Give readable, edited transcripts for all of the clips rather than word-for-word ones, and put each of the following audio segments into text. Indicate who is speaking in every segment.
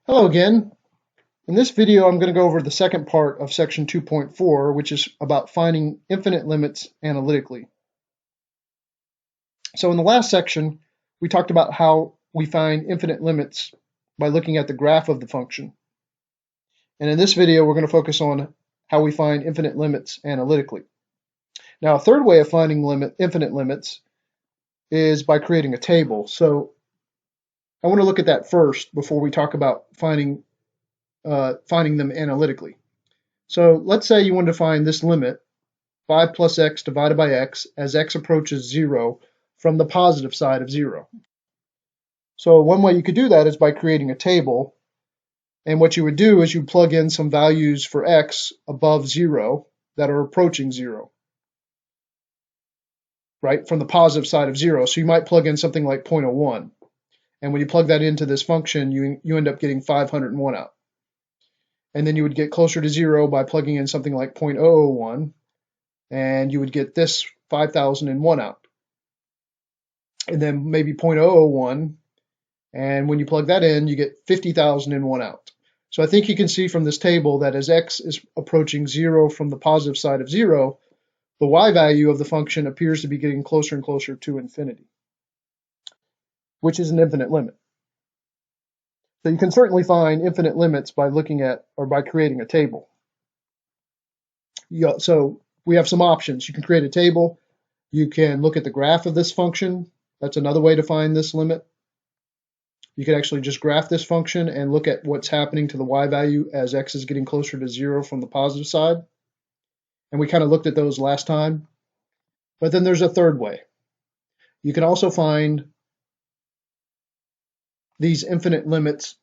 Speaker 1: Hello again. In this video, I'm going to go over the second part of section 2.4, which is about finding infinite limits analytically. So in the last section, we talked about how we find infinite limits by looking at the graph of the function. And in this video, we're going to focus on how we find infinite limits analytically. Now, a third way of finding infinite limits is by creating a table. So I want to look at that first before we talk about finding them analytically. So let's say you want to find this limit, 5 plus x divided by x, as x approaches 0 from the positive side of 0. So one way you could do that is by creating a table. And what you would do is you plug in some values for x above 0 that are approaching 0, right, from the positive side of 0. So you might plug in something like 0.01. And when you plug that into this function, you end up getting 501 out. And then you would get closer to 0 by plugging in something like 0.001, and you would get this 5,001 out. And then maybe 0.001, and when you plug that in, you get 50,001 out. So I think you can see from this table that as x is approaching 0 from the positive side of 0, the y value of the function appears to be getting closer and closer to infinity, which is an infinite limit. So you can certainly find infinite limits by looking at or by creating a table. So we have some options. You can create a table. You can look at the graph of this function. That's another way to find this limit. You could actually just graph this function and look at what's happening to the y value as x is getting closer to 0 from the positive side. And we kind of looked at those last time. But then there's a third way. You can also find these infinite limits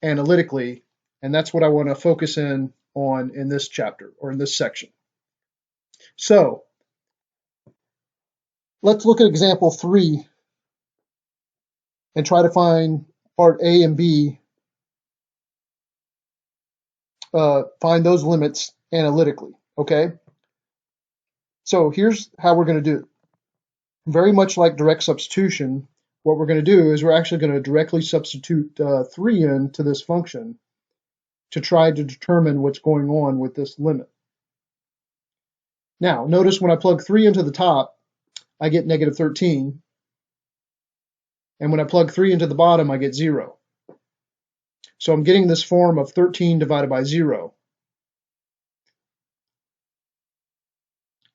Speaker 1: analytically, and that's what I want to focus in on in this chapter or in this section. So let's look at example 3 and try to find part A and B, find those limits analytically, okay? So here's how we're going to do it. Very much like direct substitution, what we're going to do is we're actually going to directly substitute 3 into this function to try to determine what's going on with this limit. Now, notice when I plug 3 into the top, I get negative 13. And when I plug 3 into the bottom, I get 0. So I'm getting this form of 13 divided by 0.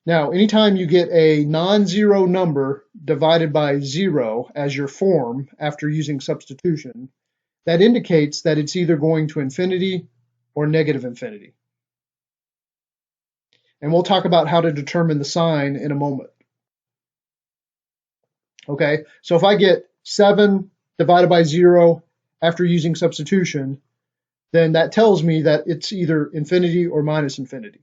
Speaker 1: Now, anytime you get a non-zero number divided by 0 as your form after using substitution, that indicates that it's either going to infinity or negative infinity. And we'll talk about how to determine the sign in a moment. Okay, so if I get 7 divided by 0 after using substitution, then that tells me that it's either infinity or minus infinity.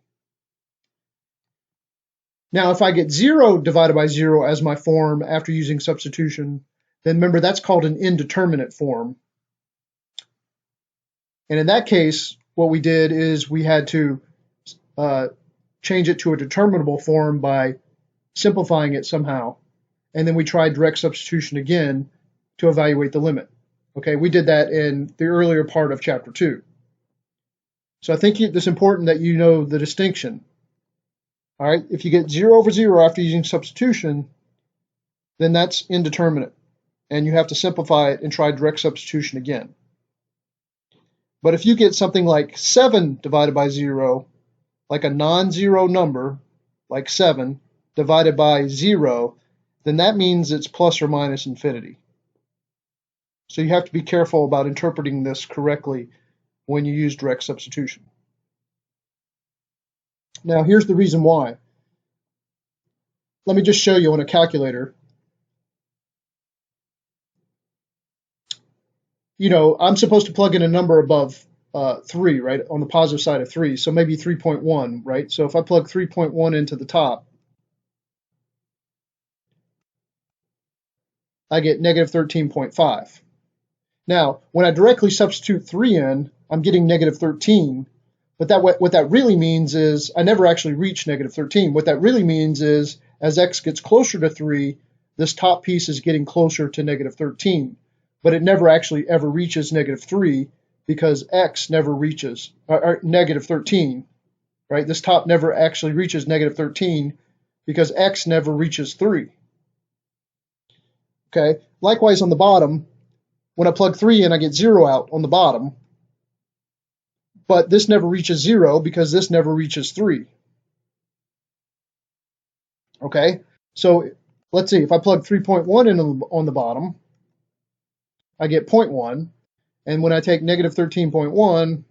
Speaker 1: Now, if I get 0 divided by 0 as my form after using substitution, then remember that's called an indeterminate form. And in that case, what we did is we had to change it to a determinable form by simplifying it somehow. And then we tried direct substitution again to evaluate the limit. Okay, we did that in the earlier part of chapter 2. So I think it's important that you know the distinction. All right, if you get 0 over 0 after using substitution, then that's indeterminate. And you have to simplify it and try direct substitution again. But if you get something like 7 divided by 0, like a non-zero number, like 7, divided by 0, then that means it's plus or minus infinity. So you have to be careful about interpreting this correctly when you use direct substitution. Now, here's the reason why. Let me just show you on a calculator. You know, I'm supposed to plug in a number above 3, right, on the positive side of 3, so maybe 3.1, right? So if I plug 3.1 into the top, I get negative 13.5. Now, when I directly substitute 3 in, I'm getting negative 13, but what that really means is I never actually reach negative 13. What that really means is as x gets closer to 3, this top piece is getting closer to negative 13, but it never actually ever reaches negative 3 because x never reaches, or negative 13, right? This top never actually reaches negative 13 because x never reaches 3. Okay. Likewise on the bottom, when I plug 3 in, I get 0 out on the bottom. But this never reaches 0 because this never reaches 3. Okay. So let's see. If I plug 3.1 in on the bottom, I get 0.1. And when I take negative 13.1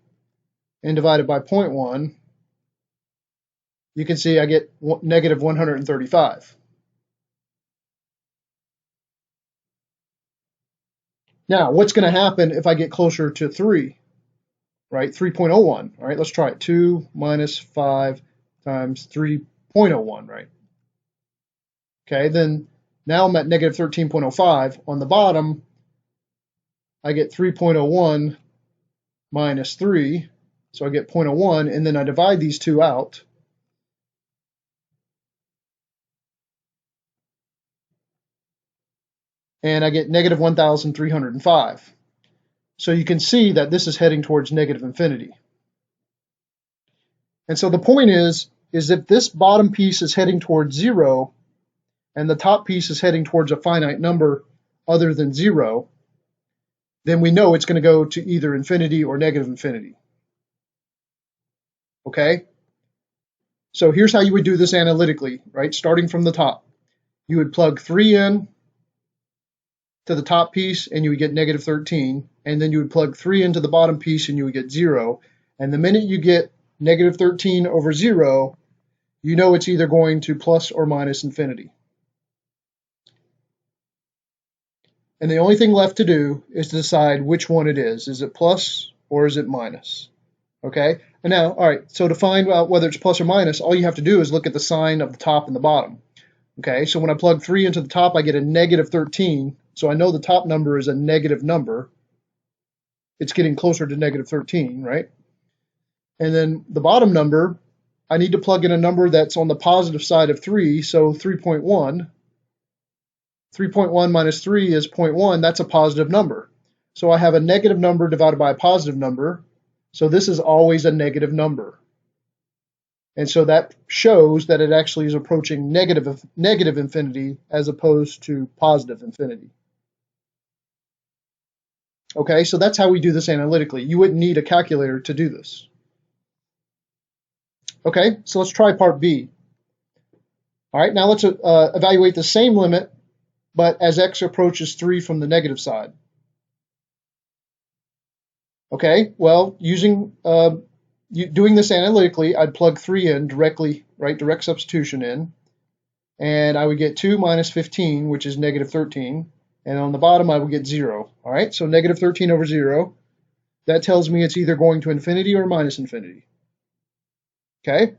Speaker 1: and divide it by 0.1, you can see I get negative 135. Now, what's going to happen if I get closer to 3, right? 3.01. All right, let's try it. 2 minus 5 times 3.01, right? Okay, then now I'm at negative 13.05. On the bottom, I get 3.01 minus 3, so I get 0.01, and then I divide these two out. And I get negative 1,305. So you can see that this is heading towards negative infinity. And so the point is if this bottom piece is heading towards 0, and the top piece is heading towards a finite number other than 0, then we know it's going to go to either infinity or negative infinity. Okay? So here's how you would do this analytically, right? Starting from the top. You would plug 3 in to the top piece and you would get negative 13, and then you would plug 3 into the bottom piece and you would get 0. And the minute you get negative 13 over 0, you know it's either going to plus or minus infinity. And the only thing left to do is to decide which one it is. Is it plus or is it minus? Okay? And now, all right, so to find out whether it's plus or minus, all you have to do is look at the sign of the top and the bottom. Okay, so when I plug 3 into the top, I get a negative 13. So I know the top number is a negative number. It's getting closer to negative 13, right? And then the bottom number, I need to plug in a number that's on the positive side of 3, so 3.1. 3.1 minus 3 is 0.1. That's a positive number. So I have a negative number divided by a positive number. So this is always a negative number. And so that shows that it actually is approaching negative infinity as opposed to positive infinity. Okay, so that's how we do this analytically. You wouldn't need a calculator to do this. Okay, so let's try part B. All right, now let's evaluate the same limit, but as x approaches 3 from the negative side. Okay, well, doing this analytically, I'd plug 3 in directly, right, direct substitution in, and I would get 2 minus 15, which is negative 13, and on the bottom I would get 0. All right, so negative 13 over 0, that tells me it's either going to infinity or minus infinity. Okay,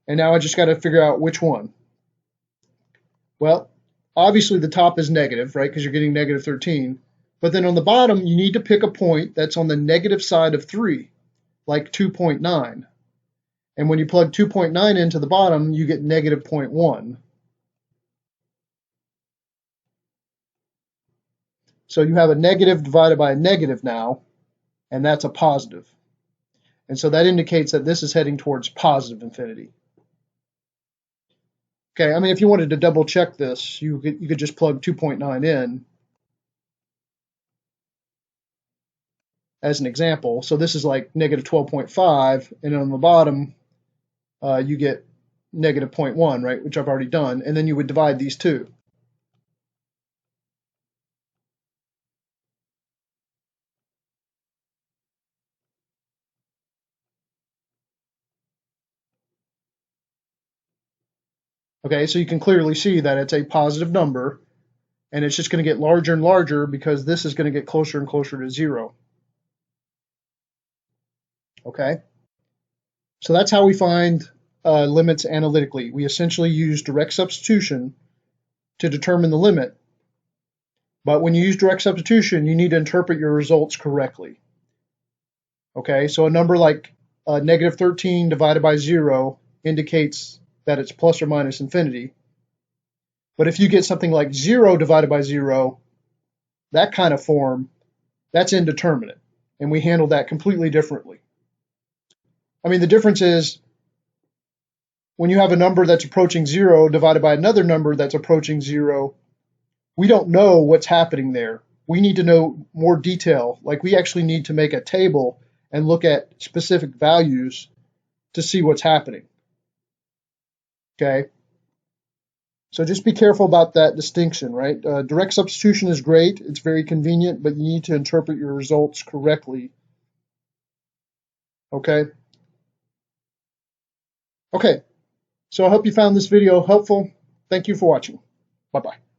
Speaker 1: and now I just got to figure out which one. Well, obviously the top is negative, right, because you're getting negative 13, but then on the bottom you need to pick a point that's on the negative side of 3, like 2.9. And when you plug 2.9 into the bottom, you get negative 0.1. So you have a negative divided by a negative now, and that's a positive. And so that indicates that this is heading towards positive infinity. Okay, I mean, if you wanted to double check this, you could just plug 2.9 in as an example. So this is like negative 12.5, and on the bottom, you get negative 0.1, right, which I've already done, and then you would divide these two. Okay, so you can clearly see that it's a positive number, and it's just going to get larger and larger because this is going to get closer and closer to 0. Okay, so that's how we find limits analytically. We essentially use direct substitution to determine the limit, but when you use direct substitution, you need to interpret your results correctly. Okay, so a number like negative 13 divided by 0 indicates that it's plus or minus infinity. But if you get something like 0 divided by 0, that kind of form, that's indeterminate. and we handled that completely differently. I mean, the difference is when you have a number that's approaching 0 divided by another number that's approaching 0, we don't know what's happening there. We need to know more detail. Like, we actually need to make a table and look at specific values to see what's happening. Okay? So just be careful about that distinction, right? Direct substitution is great. It's very convenient, but you need to interpret your results correctly. Okay? Okay. So I hope you found this video helpful. Thank you for watching. Bye-bye.